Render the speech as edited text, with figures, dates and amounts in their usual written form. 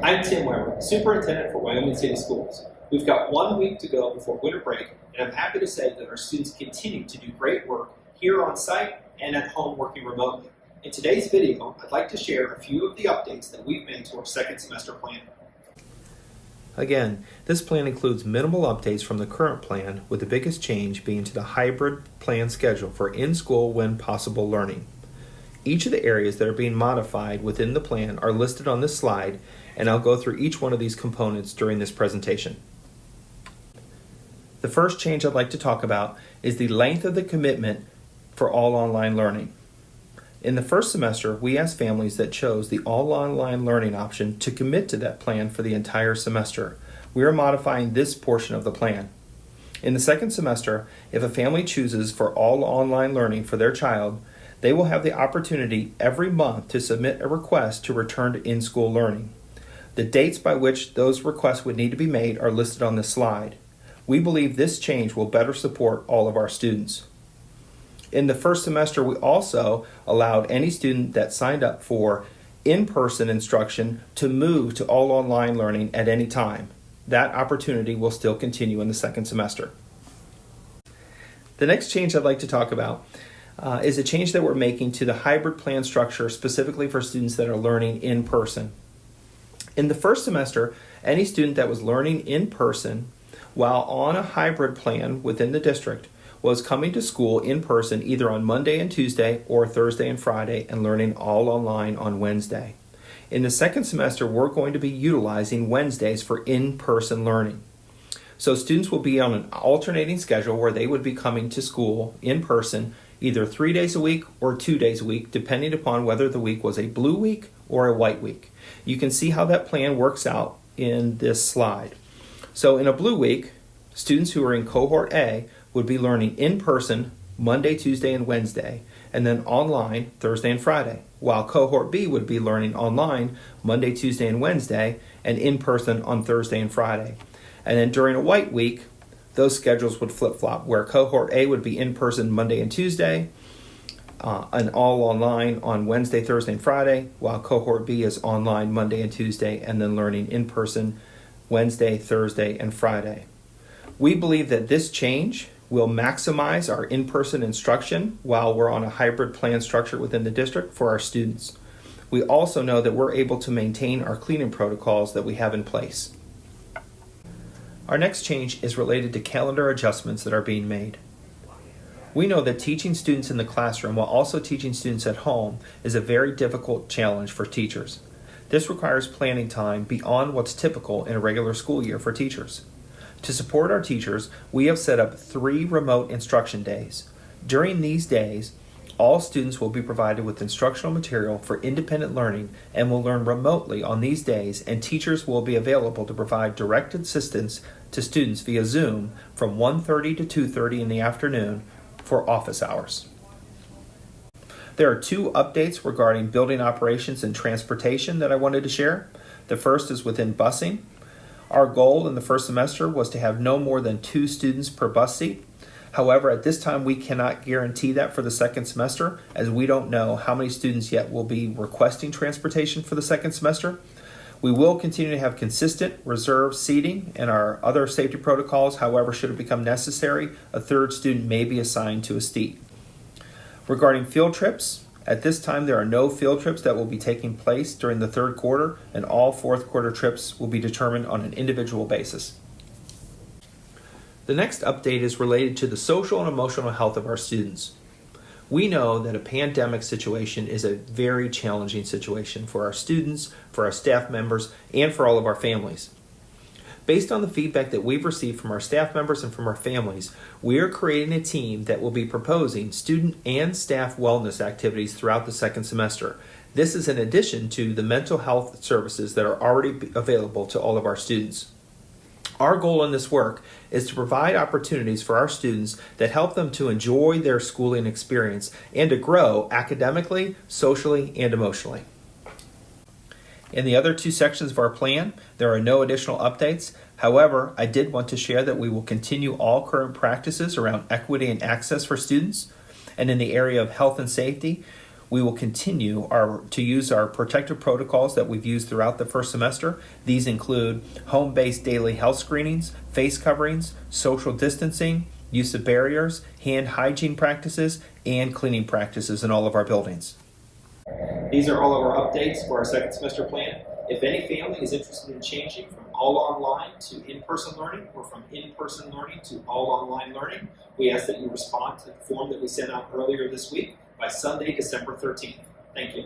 I'm Tim Weber, Superintendent for Wyoming City Schools. We've got 1 week to go before winter break, and I'm happy to say that our students continue to do great work here on site and at home working remotely. In today's video, I'd like to share a few of the updates that we've made to our second semester plan. Again, this plan includes minimal updates from the current plan, with the biggest change being to the hybrid plan schedule for in-school when possible learning. Each of the areas that are being modified within the plan are listed on this slide, and I'll go through each one of these components during this presentation. The first change I'd like to talk about is the length of the commitment for all online learning. In the first semester, we asked families that chose the all online learning option to commit to that plan for the entire semester. We are modifying this portion of the plan. In the second semester, if a family chooses for all online learning for their child, they will have the opportunity every month to submit a request to return to in-school learning. The dates by which those requests would need to be made are listed on this slide. We believe this change will better support all of our students. In the first semester, we also allowed any student that signed up for in-person instruction to move to all online learning at any time. That opportunity will still continue in the second semester. The next change I'd like to talk about is a change that we're making to the hybrid plan structure specifically for students that are learning in person. In the first semester, any student that was learning in person while on a hybrid plan within the district was coming to school in person either on Monday and Tuesday or Thursday and Friday and learning all online on Wednesday. In the second semester, we're going to be utilizing Wednesdays for in-person learning. So students will be on an alternating schedule where they would be coming to school in person either 3 days a week or 2 days a week, depending upon whether the week was a blue week or a white week. You can see how that plan works out in this slide. So in a blue week, students who are in cohort A would be learning in person Monday, Tuesday, and Wednesday, and then online Thursday and Friday, while cohort B would be learning online Monday, Tuesday, and Wednesday, and in person on Thursday and Friday. And then during a white week, those schedules would flip-flop, where cohort A would be in person Monday and Tuesday, and all online on Wednesday, Thursday, and Friday, while cohort B is online Monday and Tuesday, and then learning in person Wednesday, Thursday, and Friday. We believe that this change will maximize our in-person instruction while we're on a hybrid plan structure within the district for our students. We also know that we're able to maintain our cleaning protocols that we have in place. Our next change is related to calendar adjustments that are being made. We know that teaching students in the classroom while also teaching students at home is a very difficult challenge for teachers. This requires planning time beyond what's typical in a regular school year for teachers. To support our teachers, we have set up 3 remote instruction days. During these days, all students will be provided with instructional material for independent learning and will learn remotely on these days, and teachers will be available to provide direct assistance to students via Zoom from 1:30 to 2:30 in the afternoon for office hours. There are 2 updates regarding building operations and transportation that I wanted to share. The first is within busing. Our goal in the first semester was to have no more than 2 students per bus seat. However, at this time, we cannot guarantee that for the second semester, as we don't know how many students yet will be requesting transportation for the second semester. We will continue to have consistent reserve seating and our other safety protocols. However, should it become necessary, a 3rd student may be assigned to a seat. Regarding field trips, at this time there are no field trips that will be taking place during the 3rd quarter, and all 4th quarter trips will be determined on an individual basis. The next update is related to the social and emotional health of our students. We know that a pandemic situation is a very challenging situation for our students, for our staff members, and for all of our families. Based on the feedback that we've received from our staff members and from our families, we are creating a team that will be proposing student and staff wellness activities throughout the second semester. This is in addition to the mental health services that are already available to all of our students. Our goal in this work is to provide opportunities for our students that help them to enjoy their schooling experience and to grow academically, socially, and emotionally. In the other 2 sections of our plan, there are no additional updates. However, I did want to share that we will continue all current practices around equity and access for students. And in the area of health and safety, We will continue to use our protective protocols that we've used throughout the first semester. These include home-based daily health screenings, face coverings, social distancing, use of barriers, hand hygiene practices, and cleaning practices in all of our buildings. These are all of our updates for our second semester plan. If any family is interested in changing from all online to in-person learning or from in-person learning to all online learning, we ask that you respond to the form that we sent out earlier this week by Sunday, December 13th. Thank you.